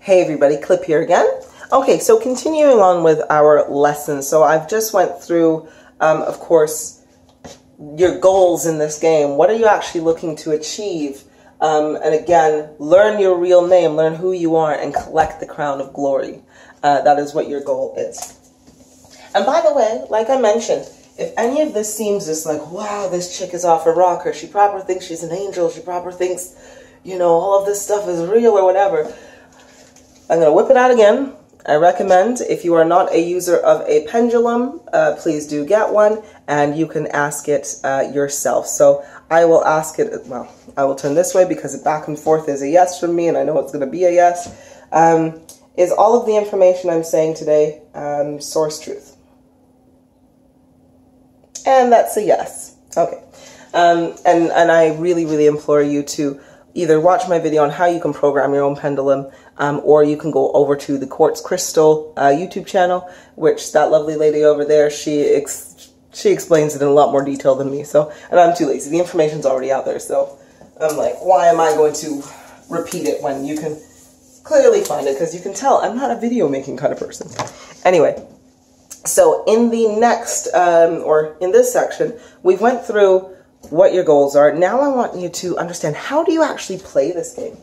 Hey everybody, Clip here again. Okay, so continuing on with our lesson. So I've just went through, of course, your goals in this game. What are you actually looking to achieve? And again, learn your real name, learn who you are, and collect the crown of glory. That is what your goal is. And by the way, like I mentioned, if any of this seems just like, wow, this chick is off her rocker, she probably thinks she's an angel, she probably thinks, you know, all of this stuff is real or whatever, I'm going to whip it out again. I recommend, if you are not a user of a pendulum, please do get one, and you can ask it yourself. So I will ask it, well, I will turn this way because back and forth is a yes from me, and I know it's going to be a yes. Is all of the information I'm saying today source truth? And that's a yes. Okay. And I really, really implore you to either watch my video on how you can program your own pendulum, or you can go over to the Quartz Crystal YouTube channel, which that lovely lady over there, she explains it in a lot more detail than me. So, and I'm too lazy. The information's already out there. So I'm like, why am I going to repeat it when you can clearly find it? Because you can tell I'm not a video making kind of person. Anyway, so in the next, or in this section, we went through what your goals are. Now I want you to understand, how do you actually play this game?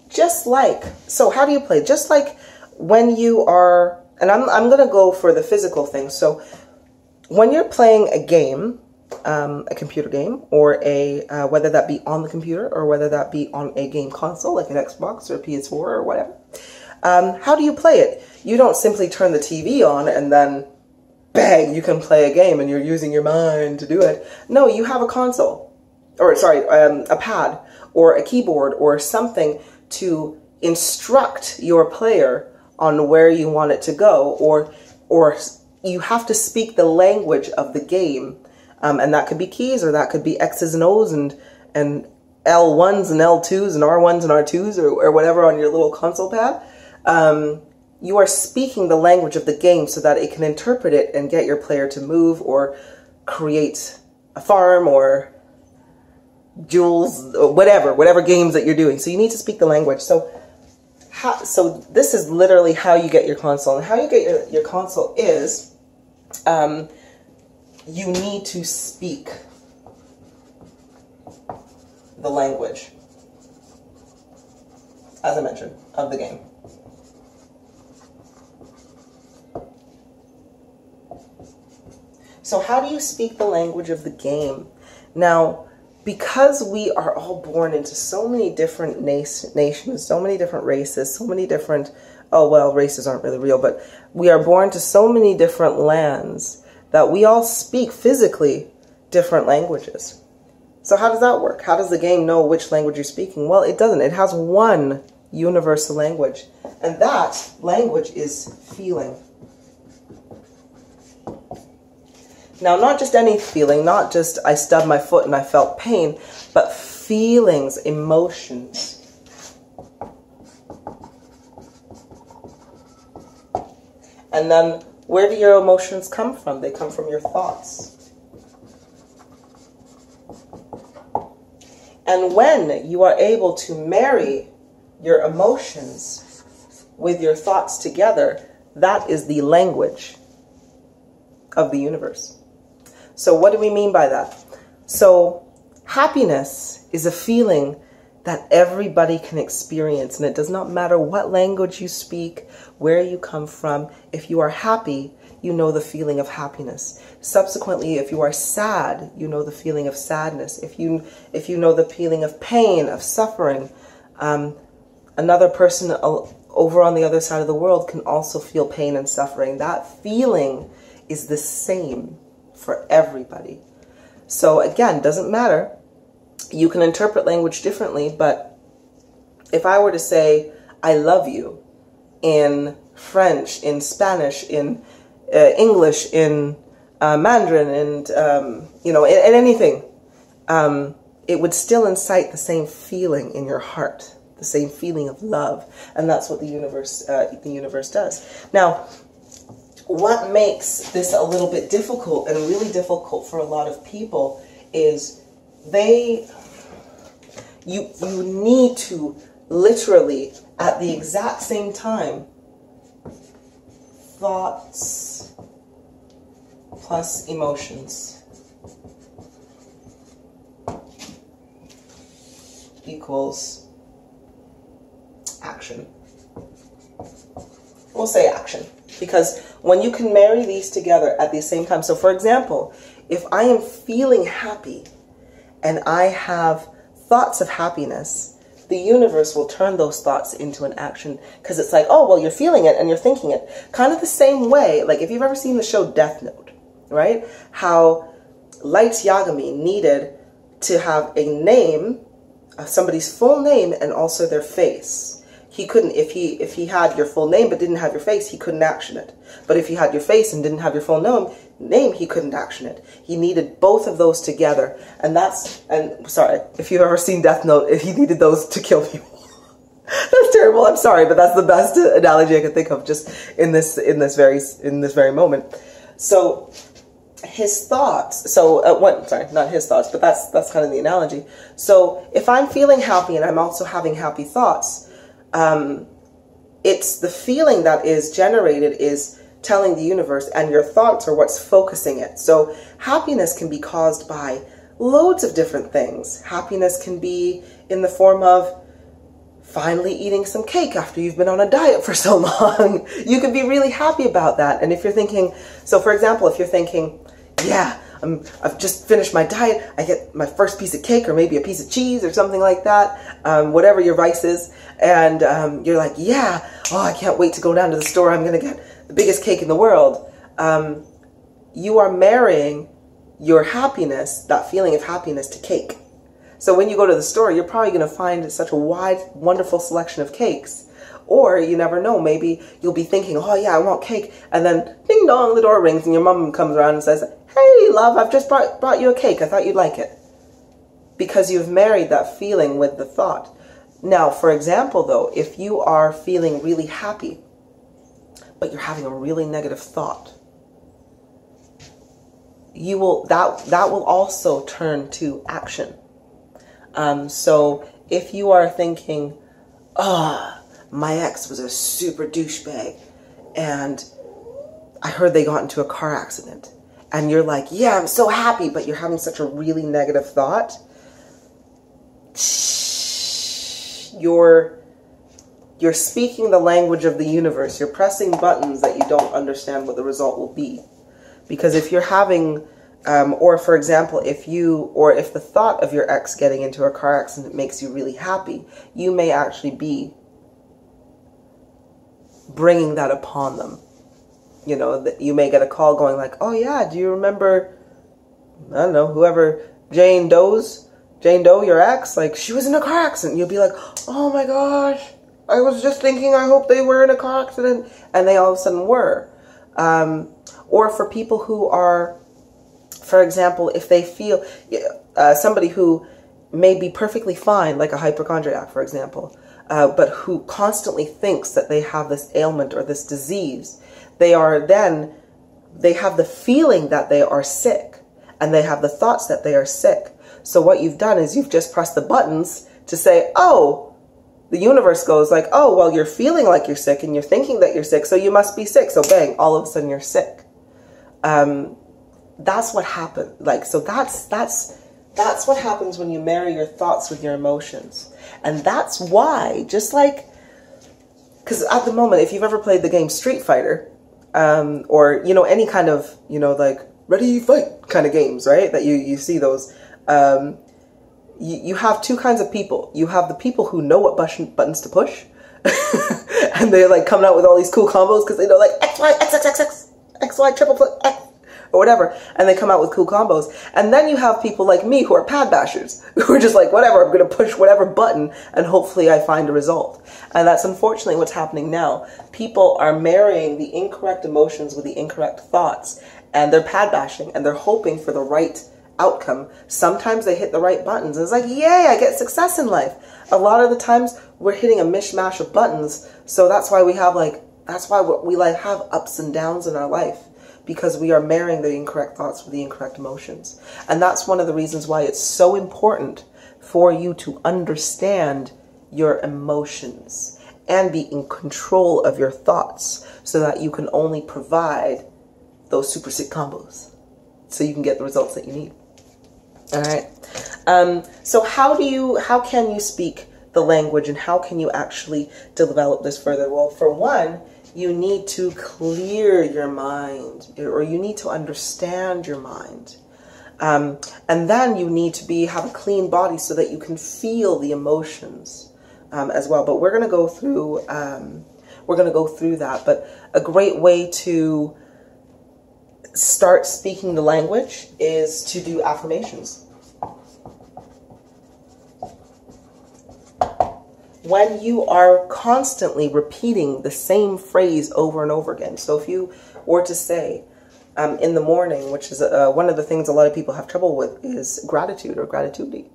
Just like, so how do you play? Just like when you are, and I'm going to go for the physical thing. So when you're playing a game, a computer game, or a, whether that be on the computer or whether that be on a game console, like an Xbox or a PS4 or whatever, how do you play it? You don't simply turn the TV on and then, bang, you can play a game and you're using your mind to do it. No, you have a console, or sorry, a pad or a keyboard or something to instruct your player on where you want it to go, or you have to speak the language of the game, and that could be keys, or that could be X's and O's and L1s and L2s and R1s and R2s or whatever on your little console pad. You are speaking the language of the game so that it can interpret it and get your player to move or create a farm or jewels, or whatever games that you're doing. So you need to speak the language. So this is literally how you get your console. And how you get your console is, you need to speak the language, as I mentioned, of the game. So how do you speak the language of the game? Now, because we are all born into so many different nations, so many different races, so many different, oh well, races aren't really real, but we are born to so many different lands that we all speak physically different languages. So how does that work? How does the game know which language you're speaking? Well, it doesn't. It has one universal language, and that language is feeling. Now, not just any feeling, not just I stubbed my foot and I felt pain, but feelings, emotions. And then, where do your emotions come from? They come from your thoughts. And when you are able to marry your emotions with your thoughts together, that is the language of the universe. So what do we mean by that? So happiness is a feeling that everybody can experience, and it does not matter what language you speak, where you come from. If you are happy, you know the feeling of happiness. Subsequently, if you are sad, you know the feeling of sadness. If you know the feeling of pain, of suffering, another person over on the other side of the world can also feel pain and suffering. That feeling is the same for everybody. So again, doesn't matter. You can interpret language differently, but if I were to say, I love you in French, in Spanish, in English, in Mandarin, and, you know, in anything, it would still incite the same feeling in your heart, the same feeling of love. And that's what the universe does. Now, what makes this a little bit difficult, and really difficult for a lot of people, is you need to literally at the exact same time, thoughts plus emotions equals action. We'll say action, because when you can marry these together at the same time, so for example, if I am feeling happy and I have thoughts of happiness, the universe will turn those thoughts into an action, because it's like, oh, well, you're feeling it and you're thinking it. Kind of the same way, like if you've ever seen the show Death Note, right? How Light Yagami needed to have a name, somebody's full name, and also their face. He couldn't, if he had your full name but didn't have your face, he couldn't action it. But if you had your face and didn't have your full name, he couldn't action it. He needed both of those together. And sorry, if you've ever seen Death Note, if he needed those to kill people. That's terrible, I'm sorry, but that's the best analogy I could think of just in this very moment. So his thoughts, sorry, not his thoughts, but that's kind of the analogy. So if I'm feeling happy and I'm also having happy thoughts, it's the feeling that is generated is telling the universe, and your thoughts are what's focusing it. So happiness can be caused by loads of different things. Happiness can be in the form of finally eating some cake after you've been on a diet for so long. You can be really happy about that. And if you're thinking, so for example, if you're thinking, yeah, I've just finished my diet, I get my first piece of cake or maybe a piece of cheese or something like that, whatever your vice is, and you're like, yeah, oh, I can't wait to go down to the store, I'm going to get the biggest cake in the world. You are marrying your happiness, that feeling of happiness, to cake. So when you go to the store, you're probably going to find such a wide, wonderful selection of cakes. Or you never know, maybe you'll be thinking, oh yeah, I want cake, and then ding dong, the door rings and your mom comes around and says, hey love, I've just brought you a cake, I thought you'd like it. Because you've married that feeling with the thought. Now, for example though, if you are feeling really happy, but you're having a really negative thought, that will also turn to action. So if you are thinking, my ex was a super douchebag and I heard they got into a car accident, and you're like, yeah, I'm so happy, but you're having such a really negative thought, you're speaking the language of the universe. You're pressing buttons that you don't understand what the result will be. Because if you're having, or for example, if the thought of your ex getting into a car accident makes you really happy, you may actually be bringing that upon them. You know, that you may get a call going like, oh yeah, do you remember, I don't know, whoever, Jane Doe, your ex, like she was in a car accident. You'll be like, oh my gosh, I was just thinking, I hope they were in a car accident, and they all of a sudden were. Or for people who are, for example, if they feel, somebody who may be perfectly fine, like a hypochondriac, for example, but who constantly thinks that they have this ailment or this disease, they have the feeling that they are sick, and they have the thoughts that they are sick. So what you've done is you've just pressed the buttons to say, oh, the universe goes like, oh, well, you're feeling like you're sick and you're thinking that you're sick, so you must be sick. So bang, all of a sudden you're sick. That's what happened. Like, so that's what happens when you marry your thoughts with your emotions. And that's why, just like, because at the moment, if you've ever played the game Street Fighter, or, you know, any kind of, you know, like, ready, fight kind of games, right? That you see those. You have two kinds of people. You have the people who know what buttons to push, and they're like coming out with all these cool combos because they know like X, Y, X, X, X, X, X, Y, triple flip, X, or whatever, and they come out with cool combos. And then you have people like me who are pad bashers, who are just like, whatever, I'm going to push whatever button, and hopefully I find a result. And that's unfortunately what's happening now. People are marrying the incorrect emotions with the incorrect thoughts, and they're pad bashing, and they're hoping for the right outcome. Sometimes they hit the right buttons, and it's like, yay, I get success in life. A lot of the times, we're hitting a mishmash of buttons, so that's why we have like, that's why we like have ups and downs in our life. because we are marrying the incorrect thoughts with the incorrect emotions. And that's one of the reasons why it's so important for you to understand your emotions and be in control of your thoughts so that you can only provide those super sick combos so you can get the results that you need. All right. So how can you speak the language, and how can you actually develop this further? Well, for one, you need to clear your mind, or you need to understand your mind. And then you need to have a clean body so that you can feel the emotions as well. But we're going to go through that. But a great way to start speaking the language is to do affirmations. When you are constantly repeating the same phrase over and over again. So if you were to say in the morning, which is one of the things a lot of people have trouble with, is gratitude or gratitude.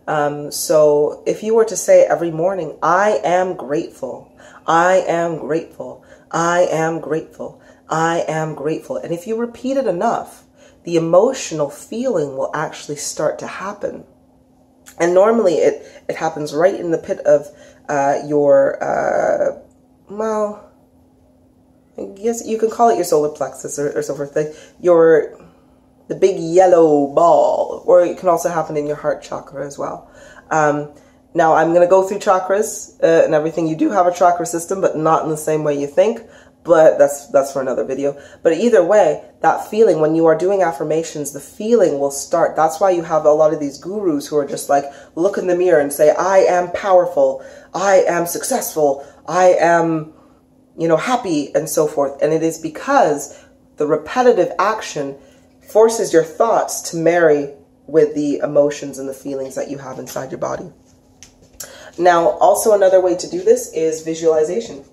So if you were to say every morning, I am grateful, I am grateful, I am grateful, I am grateful. And if you repeat it enough, the emotional feeling will actually start to happen. And normally it happens right in the pit of well, I guess you can call it your solar plexus or so forth. The big yellow ball, or it can also happen in your heart chakra as well. Now I'm going to go through chakras and everything. You do have a chakra system, but not in the same way you think. But that's for another video. But either way, that feeling, when you are doing affirmations, the feeling will start. That's why you have a lot of these gurus who are just like, look in the mirror and say, I am powerful, I am successful, I am, happy, and so forth. And it is because the repetitive action forces your thoughts to marry with the emotions and the feelings that you have inside your body. Now, also another way to do this is visualization.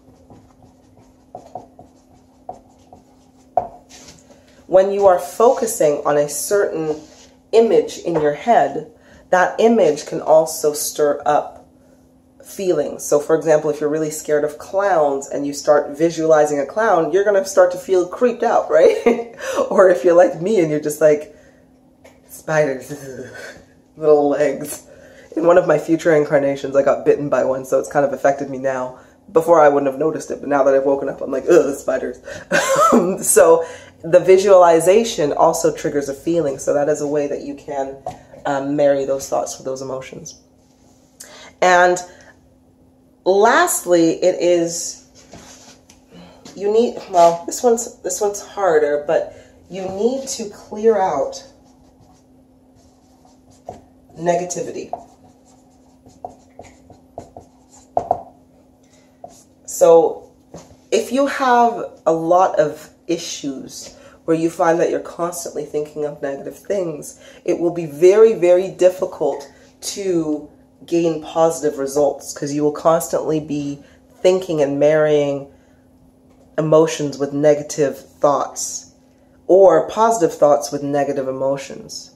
When you are focusing on a certain image in your head, that image can also stir up feelings. So for example, if you're really scared of clowns and you start visualizing a clown, you're going to start to feel creeped out, right? Or if you're like me and you're just like, spiders, little legs. In one of my future incarnations, I got bitten by one, so it's kind of affected me now. Before I wouldn't have noticed it, but now that I've woken up, I'm like, ugh, spiders. So the visualization also triggers a feeling. So that is a way that you can marry those thoughts with those emotions. And lastly, this one's harder, but you need to clear out negativity. So if you have a lot of issues where you find that you're constantly thinking of negative things, it will be very, very difficult to gain positive results because you will constantly be thinking and marrying emotions with negative thoughts or positive thoughts with negative emotions.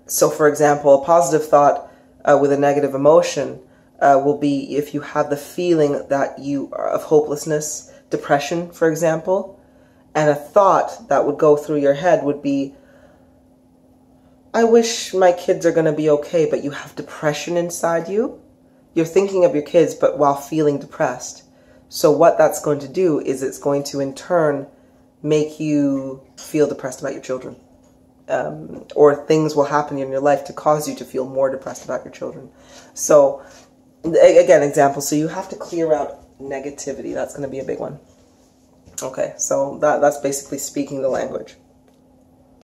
So for example, a positive thought with a negative emotion will be if you have the feeling that you are of hopelessness, depression, for example, and a thought that would go through your head would be, I wish my kids are going to be okay, but you have depression inside you. You're thinking of your kids, but while feeling depressed. So what that's going to do is it's going to in turn make you feel depressed about your children. Or things will happen in your life to cause you to feel more depressed about your children. So again, example, so you have to clear out negativity. That's going to be a big one. Okay, so that's basically speaking the language.